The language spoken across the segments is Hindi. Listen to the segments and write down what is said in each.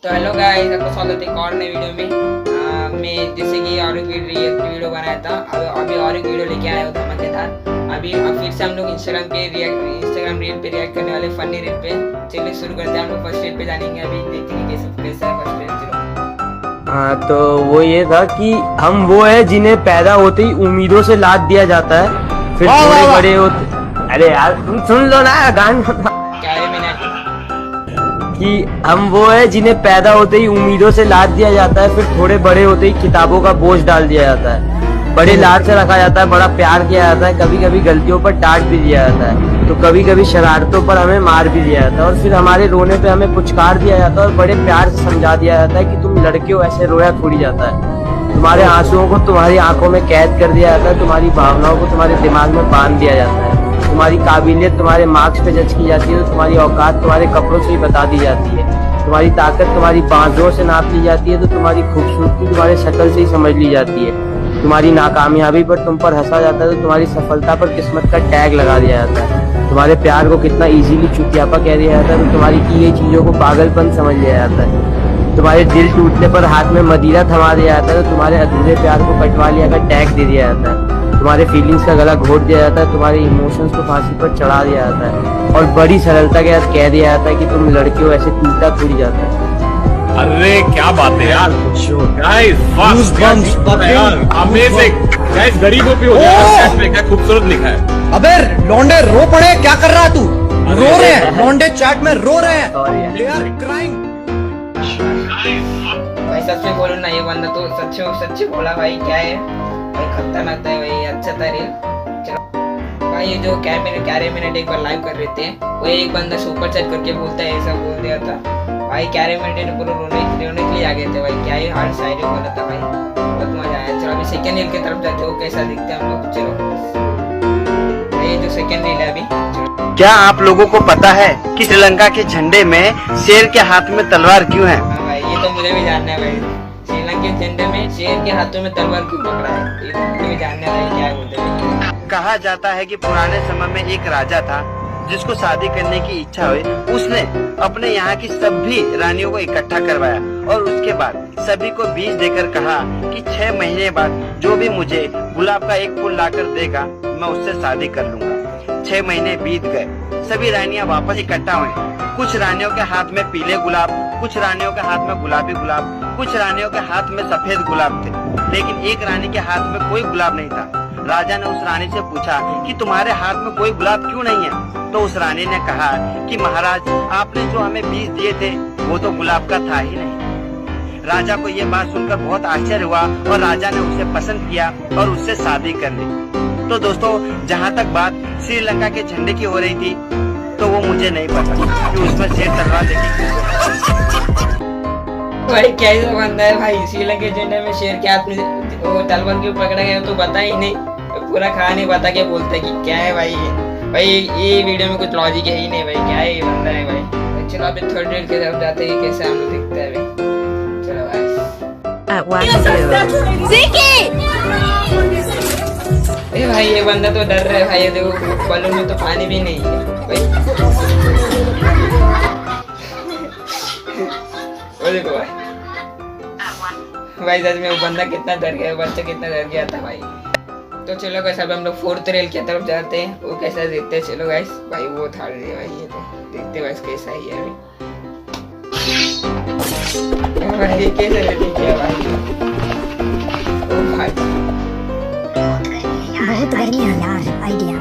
तो हेलो गाइस, आपका स्वागत है एक और नई वीडियो में। मैं जैसे कि और एक वीडियो बनाया था, अभी और एक वीडियो लेके आया हूँ धमाकेदार। अभी फिर से हम लोग इंस्टाग्राम रील पे रिएक्ट करने वाले, फनी रील पे। चलिए शुरू करते हैं। हम लोग फर्स्ट रील पे जानेंगे, अभी देखेंगे कैसा है फर्स्ट रील। चलो। हाँ, तो वो ये था कि हम वो है जिन्हें पैदा होते ही उम्मीदों से लाद दिया जाता है, फिर थोड़े बड़े होते। अरे यार तुम सुन लो ना गाना। क्या है मैंने कि हम वो है जिन्हें पैदा होते ही उम्मीदों से लाद दिया जाता है, फिर थोड़े बड़े होते ही किताबों का बोझ डाल दिया जाता है। बड़े लाड से रखा जाता है, बड़ा प्यार किया जाता है, कभी कभी गलतियों पर डांट भी दिया जाता है, तो कभी कभी शरारतों पर हमें मार भी दिया जाता है, और फिर हमारे रोने पे हमें पुचकार दिया जाता है और बड़े प्यार से समझा दिया जाता है कि तुम लड़के हो, ऐसे रोया थोड़ी जाता है। तुम्हारे आंसुओं को तुम्हारी आंखों में कैद कर दिया जाता है, तुम्हारी भावनाओं को तुम्हारे दिमाग में बांध दिया जाता है, तुम्हारी काबिलियत तुम्हारे मार्क्स पे जज की जाती है, तो तुम्हारी औकात तुम्हारे कपड़ों से ही बता दी जाती है, तुम्हारी ताकत तुम्हारी बांझों से नाप ली जाती है, तो तुम्हारी खूबसूरती तुम्हारे शक्ल से ही समझ ली जाती है, तुम्हारी नाकामयाबी पर तुम पर हंसा जाता है, तो तुम्हारी सफलता पर किस्मत का टैग लगा दिया जाता है, तुम्हारे प्यार को कितना इजीली चुतियापा कह दिया जाता है, तो तुम्हारी की गई चीजों को पागलपन समझ लिया जाता है, तुम्हारे दिल टूटने पर हाथ में मदिरा थमा दिया जाता है, तो तुम्हारे अधूरे प्यार को कटवा लिया का टैग दे दिया जाता है, तुम्हारे फीलिंग्स का गला घोट दिया जाता है, तुम्हारे इमोशंस को फांसी पर चढ़ा दिया जाता है, और बड़ी सरलता के साथ कह दिया जाता है कि तुम लड़के हो, ऐसे टूटा थोड़ी जाता है। अरे क्या बात है यार, गाइस अमेजिंग गाइस, गरीबों पे हो गया, क्या खूबसूरत लिखा है। अबे लौंडे रो पड़े, क्या कर रहा है तू? रो रहे हैं लौंडे, चैट में रो रहे हैं, दे आर क्राइंग। भाई सच में बोलो ना, ये बंदा तो सच्ची बोला भाई। क्या है भाई, खतरनाक था भाई, अच्छा था रील। चलो भाई, ये जो कैरे मिनट एक बार लाइव कर रहे थे, वो एक बंदा सुपर चैट करके बोलता है, ऐसा बोल दिया था भाई। कैरे मिनट पूरा रोने के लिए आ गए थे भाई। क्या ही हार्ड शायरी बोला था भाई, बहुत मजा आया। चलो अभी सेकंड रील की तरफ जाते हो, कैसा दिखते हैं हम लोग। चलो ये जो सेकंड रील है अभी। क्या आप लोगों को पता है कि श्रीलंका के झंडे में शेर के हाथ में तलवार क्यों है? हाँ भाई, ये तो मुझे भी जानना है भाई। श्रीलंका के झंडे में शेर के हाथों में तलवार क्यों पकड़ा है, ये तो मुझे भी जानना है भाई। क्या बोलते हैं? कहा जाता है कि पुराने समय में एक राजा था जिसको शादी करने की इच्छा हुई। उसने अपने यहाँ की सभी रानियों को इकट्ठा करवाया और उसके बाद सभी को बीज देकर कहा कि 6 महीने बाद जो भी मुझे गुलाब का एक फूल लाकर देगा, मैं उससे शादी कर लूंगा। 6 महीने बीत गए, सभी रानियां वापस इकट्ठा हुई। कुछ रानियों के हाथ में पीले गुलाब, कुछ रानियों के हाथ में गुलाबी गुलाब, कुछ रानियों के हाथ में सफेद गुलाब थे, लेकिन एक रानी के हाथ में कोई गुलाब नहीं था। राजा ने उस रानी से पूछा कि तुम्हारे हाथ में कोई गुलाब क्यों नहीं है? तो उस रानी ने कहा कि महाराज, आपने जो हमें बीज दिए थे वो तो गुलाब का था ही नहीं। राजा को ये बात सुनकर बहुत आश्चर्य हुआ और राजा ने उसे पसंद किया और उससे शादी कर ली। तो दोस्तों, जहाँ तक बात श्रीलंका के झंडे की हो रही थी, तो वो मुझे नहीं पता कि उसमें शेर तलवार देखी। भाई कैसा बंदा है भाई, श्रीलंका के झंडे में शेर के हाथ में वो तलवार क्यों पकड़ा गया तो पता ही नहीं, पूरा कहानी बता के बोलता है कि क्या है भाई। ये वीडियो में कुछ लॉजिक है ही नहीं भाई। क्या है ये बंदा है भाई। चलो अभी थर्ड रील की तरफ जाते हैं, कैसे हम लोग दिखते हैं अभी। चलो भाई, भाई ये बंदा तो डर रहा है भाई। ये देखो बलून में तो पानी भी नहीं है भाई। वो देखो भाई, सच में वो बंदा कितना डर गया, बच्चा कितना डर गया था भाई। तो चलो गाइस, अब हम लोग फोर्थ रील की तरफ जाते हैं, वो कैसा देखते हैं। चलो गाइस भाई, वो थर्ड रील भाई, ये तो देखते हैं गाइस कैसा ही है अभी भाई। कैसे रेटिंग किया भाई? ओ भाई बहुत गर्मी है यार, आइडिया।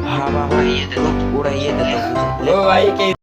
हाँ ये देखो पूरा, ये देखो ओ भाई